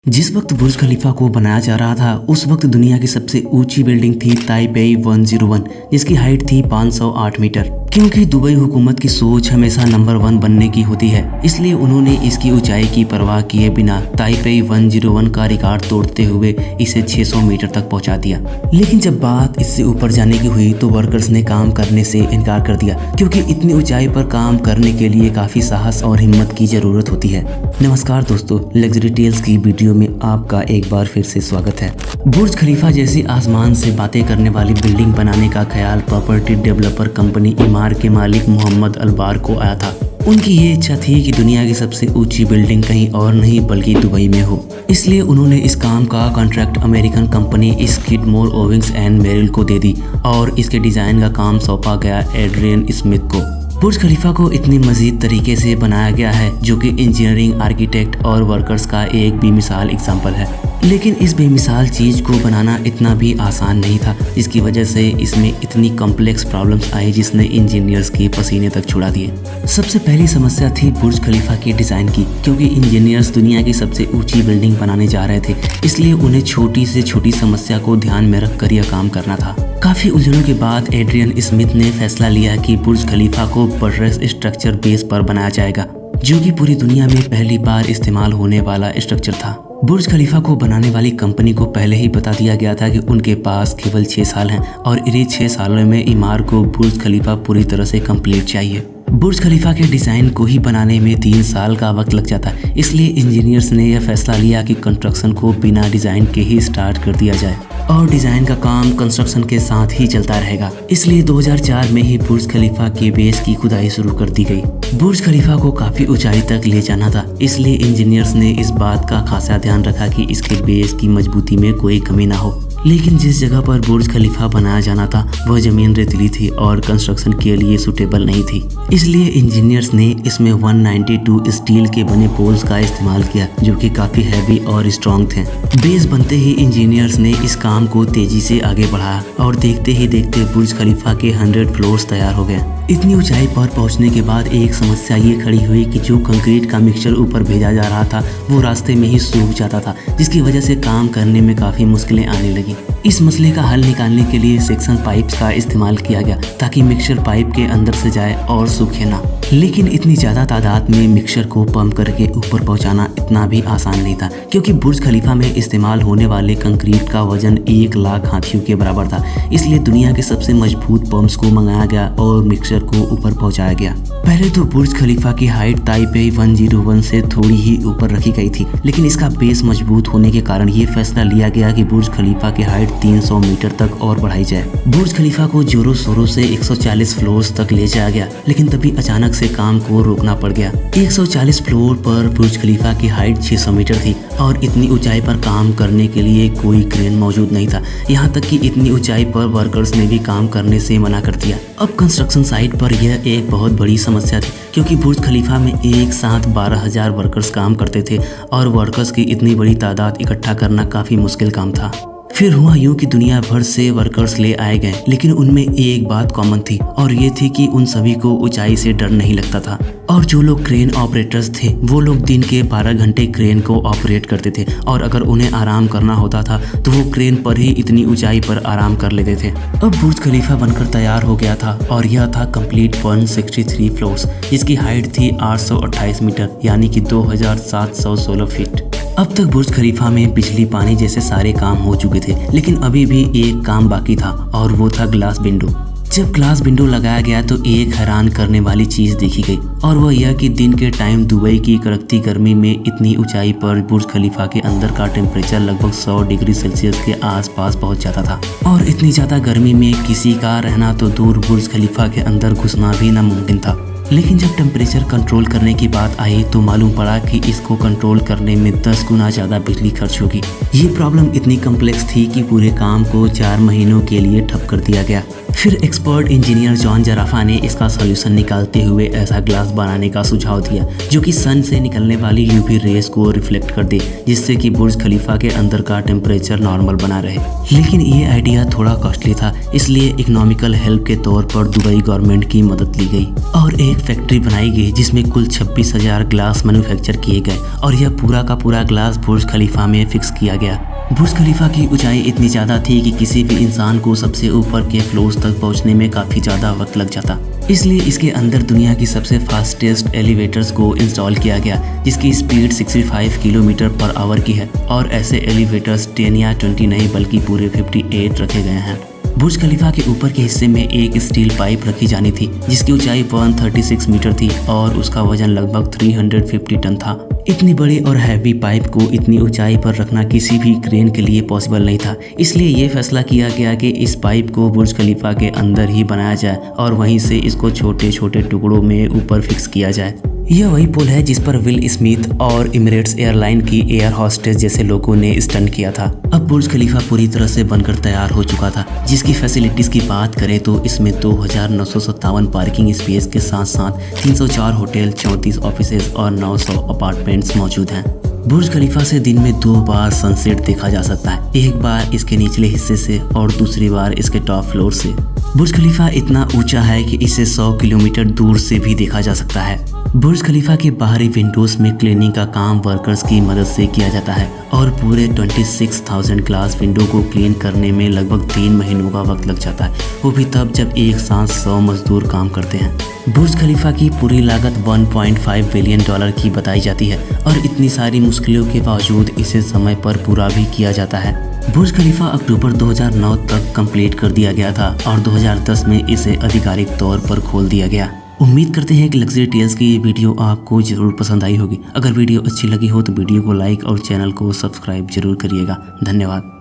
जिस वक्त बुर्ज खलीफा को बनाया जा रहा था उस वक्त दुनिया की सबसे ऊंची बिल्डिंग थी ताइपेई 101 जिसकी हाइट थी 508 मीटर। क्योंकि दुबई हुकूमत की सोच हमेशा नंबर 1 बनने की होती है, इसलिए उन्होंने इसकी ऊंचाई की परवाह किए बिना ताइपेई 101 का रिकॉर्ड तोड़ते हुए इसे 600 मीटर तक पहुंचा दिया। लेकिन जब बात इससे ऊपर जाने की हुई तो वर्कर्स ने काम करने से इनकार कर दिया, क्योंकि इतनी ऊंचाई पर काम करने के लिए काफी साहस और हिम्मत की जरूरत होती है। नमस्कार दोस्तों, लग्जरी टेल्स की वीडियो में आपका एक बार फिर से स्वागत है। बुर्ज खलीफा जैसी आसमान से बातें करने वाली बिल्डिंग बनाने का ख्याल प्रॉपर्टी डेवलपर कंपनी इमार के मालिक मोहम्मद अलबार को आया था। उनकी ये इच्छा थी कि दुनिया की सबसे ऊंची बिल्डिंग कहीं और नहीं बल्कि दुबई में हो। इसलिए उन्होंने इस काम का contract American company Skidmore Owings and Merrill को दे दी और इसके डिजाइन का काम सौंपा गया एड्रियन स्मिथ को। बुर्ज खलीफा को इतनी मजीद तरीके से बनाया गया है जो कि इंजीनियरिंग, आर्किटेक्ट और वर्कर्स का एक बेमिसाल एग्जाम्पल है। लेकिन इस बेमिसाल चीज़ को बनाना इतना भी आसान नहीं था, जिसकी वजह से इसमें इतनी कॉम्प्लेक्स प्रॉब्लम्स आई जिसने इंजीनियर्स के पसीने तक छुड़ा दिए। सबसे पहली समस्या थी बुर्ज खलीफा के डिज़ाइन की, क्योंकि इंजीनियर्स दुनिया की सबसे ऊंची बिल्डिंग बनाने जा रहे थे, इसलिए उन्हें छोटी से छोटी समस्या को ध्यान में रखकर यह काम करना था। काफ़ी उलझनों के बाद एड्रियन स्मिथ ने फैसला लिया कि बुर्ज खलीफा को बटरेस स्ट्रक्चर बेस पर बनाया जाएगा, जो कि पूरी दुनिया में पहली बार इस्तेमाल होने वाला स्ट्रक्चर था। बुर्ज खलीफा को बनाने वाली कंपनी को पहले ही बता दिया गया था कि उनके पास केवल 6 साल हैं और इन्हीं 6 सालों में इमार को बुर्ज खलीफा पूरी तरह से कंप्लीट चाहिए। बुर्ज खलीफा के डिज़ाइन को ही बनाने में 3 साल का वक्त लग जाता है, इसलिए इंजीनियर्स ने यह फैसला लिया कि कंस्ट्रक्शन को बिना डिज़ाइन के ही स्टार्ट कर दिया जाए और डिज़ाइन का काम कंस्ट्रक्शन के साथ ही चलता रहेगा। इसलिए 2004 में ही बुर्ज खलीफा के बेस की खुदाई शुरू कर दी गई। बुर्ज खलीफा को काफ़ी ऊंचाई तक ले जाना था, इसलिए इंजीनियर्स ने इस बात का खासा ध्यान रखा कि इसके बेस की मजबूती में कोई कमी ना हो। लेकिन जिस जगह पर बुर्ज खलीफा बनाया जाना था वह जमीन रेतीली थी और कंस्ट्रक्शन के लिए सुटेबल नहीं थी, इसलिए इंजीनियर्स ने इसमें 192 स्टील के बने पोल्स का इस्तेमाल किया, जो कि काफ़ी हैवी और स्ट्रॉन्ग थे। बेस बनते ही इंजीनियर्स ने इस काम को तेजी से आगे बढ़ाया और देखते ही देखते बुर्ज खलीफा के 100 फ्लोर्स तैयार हो गए। इतनी ऊंचाई पर पहुंचने के बाद एक समस्या ये खड़ी हुई कि जो कंक्रीट का मिक्सचर ऊपर भेजा जा रहा था वो रास्ते में ही सूख जाता था, जिसकी वजह से काम करने में काफ़ी मुश्किलें आने लगी। इस मसले का हल निकालने के लिए सेक्शन पाइप्स का इस्तेमाल किया गया ताकि मिक्सचर पाइप के अंदर से जाए और सूखे ना। लेकिन इतनी ज़्यादा तादाद में मिक्सचर को पंप करके ऊपर पहुंचाना इतना भी आसान नहीं था, क्योंकि बुर्ज खलीफा में इस्तेमाल होने वाले कंक्रीट का वजन 1 लाख हाथियों के बराबर था। इसलिए दुनिया के सबसे मजबूत पंप्स को मंगाया गया और मिक्सचर को ऊपर पहुंचाया गया। पहले तो बुर्ज खलीफा की हाइट ताइपेई 101 से थोड़ी ही ऊपर रखी गई थी, लेकिन इसका बेस मजबूत होने के कारण ये फैसला लिया गया कि बुर्ज खलीफा की हाइट 300 मीटर तक और बढ़ाई जाए। बुर्ज खलीफा को जोरों शोरों से 140 फ्लोर्स तक ले जाया गया, लेकिन तभी अचानक से काम को रोकना पड़ गया। 140 फ्लोर पर बुर्ज खलीफा की हाइट 600 मीटर थी और इतनी ऊंचाई पर काम करने के लिए कोई क्रेन मौजूद नहीं था। यहाँ तक कि इतनी ऊंचाई पर वर्कर्स ने भी काम करने से मना कर दिया। अब कंस्ट्रक्शन साइट पर यह एक बहुत बड़ी समस्या थी, क्योंकि बुर्ज खलीफा में एक साथ 12,000 वर्कर्स काम करते थे और वर्कर्स की इतनी बड़ी तादाद इकट्ठा करना काफ़ी मुश्किल काम था। फिर हुआ यूं कि दुनिया भर से वर्कर्स ले आए गए, लेकिन उनमें एक बात कॉमन थी और ये थी कि उन सभी को ऊंचाई से डर नहीं लगता था। और जो लोग क्रेन ऑपरेटर्स थे वो लोग दिन के 12 घंटे क्रेन को ऑपरेट करते थे और अगर उन्हें आराम करना होता था तो वो क्रेन पर ही इतनी ऊंचाई पर आराम कर लेते थे। अब बुर्ज खलीफा बनकर तैयार हो गया था और यह था कंप्लीट 163 फ्लोर्स, जिसकी हाइट थी 828 मीटर यानी कि 2716 फीट। अब तक बुर्ज खलीफा में बिजली, पानी जैसे सारे काम हो चुके थे, लेकिन अभी भी एक काम बाकी था और वो था ग्लास विंडो। जब ग्लास विंडो लगाया गया तो एक हैरान करने वाली चीज़ देखी गई और वह यह कि दिन के टाइम दुबई की कड़कती गर्मी में इतनी ऊंचाई पर बुर्ज खलीफा के अंदर का टेम्परेचर लगभग 100 डिग्री सेल्सियस के आसपास पहुंच जाता था और इतनी ज़्यादा गर्मी में किसी का रहना तो दूर, बुर्ज खलीफा के अंदर घुसना भी नामुमकिन था। लेकिन जब टेम्परेचर कंट्रोल करने की बात आई तो मालूम पड़ा कि इसको कंट्रोल करने में 10 गुना ज़्यादा बिजली खर्च होगी। ये प्रॉब्लम इतनी कम्प्लेक्स थी कि पूरे काम को 4 महीनों के लिए ठप कर दिया गया। फिर एक्सपर्ट इंजीनियर जॉन जराफा ने इसका सॉल्यूशन निकालते हुए ऐसा ग्लास बनाने का सुझाव दिया जो कि सन से निकलने वाली यूवी रेस को रिफ्लेक्ट कर दे, जिससे कि बुर्ज खलीफा के अंदर का टेम्परेचर नॉर्मल बना रहे। लेकिन ये आइडिया थोड़ा कॉस्टली था, इसलिए इकोनॉमिकल हेल्प के तौर पर दुबई गवर्नमेंट की मदद ली गई और एक फैक्ट्री बनाई गई जिसमें कुल 26,000 ग्लास मैन्युफैक्चर किए गए और यह पूरा का पूरा ग्लास बुर्ज खलीफा में फिक्स किया गया। बुर्ज खलीफा की ऊंचाई इतनी ज़्यादा थी कि किसी भी इंसान को सबसे ऊपर के फ्लोर्स तक पहुंचने में काफ़ी ज़्यादा वक्त लग जाता, इसलिए इसके अंदर दुनिया की सबसे फास्टेस्ट एलिवेटर्स को इंस्टॉल किया गया जिसकी स्पीड 65 किलोमीटर पर आवर की है। और ऐसे एलिवेटर्स 10 या 20 नहीं बल्कि पूरे 58 रखे गए हैं। बुर्ज खलीफा के ऊपर के हिस्से में एक स्टील पाइप रखी जानी थी जिसकी ऊंचाई 136 मीटर थी और उसका वजन लगभग 350 टन था। इतनी बड़ी और हैवी पाइप को इतनी ऊंचाई पर रखना किसी भी क्रेन के लिए पॉसिबल नहीं था, इसलिए ये फैसला किया गया कि इस पाइप को बुर्ज खलीफा के अंदर ही बनाया जाए और वहीं से इसको छोटे छोटे टुकड़ों में ऊपर फिक्स किया जाए। यह वही पुल है जिस पर विल स्मिथ और इमिरेट्स एयरलाइन की एयर हॉस्टेस जैसे लोगों ने स्टंट किया था। अब बुर्ज खलीफा पूरी तरह से बनकर तैयार हो चुका था, जिसकी फैसिलिटीज़ की बात करें तो इसमें 2,957 पार्किंग स्पेस के साथ साथ 304 होटल, 34 ऑफिसेज और 900 अपार्टमेंट्स मौजूद हैं। बुर्ज खलीफा से दिन में 2 बार सनसेट देखा जा सकता है, एक बार इसके निचले हिस्से से और दूसरी बार इसके टॉप फ्लोर से। बुर्ज खलीफा इतना ऊंचा है कि इसे 100 किलोमीटर दूर से भी देखा जा सकता है। बुर्ज खलीफा के बाहरी विंडोज में क्लीनिंग का काम वर्कर्स की मदद से किया जाता है और पूरे 26,000 ग्लास विंडो को क्लीन करने में लगभग 3 महीनों का वक्त लग जाता है, वो भी तब जब एक साथ 100 मजदूर काम करते हैं। बुर्ज खलीफा की पूरी लागत $1.5 बिलियन की बताई जाती है और इतनी सारी मुश्किलों के बावजूद इसे समय पर पूरा भी किया जाता है। बुर्ज खलीफा अक्टूबर 2009 तक कंप्लीट कर दिया गया था और 2010 में इसे आधिकारिक तौर पर खोल दिया गया। उम्मीद करते हैं कि लग्जरी टेल्स की ये वीडियो आपको जरूर पसंद आई होगी। अगर वीडियो अच्छी लगी हो तो वीडियो को लाइक और चैनल को सब्सक्राइब जरूर करिएगा। धन्यवाद।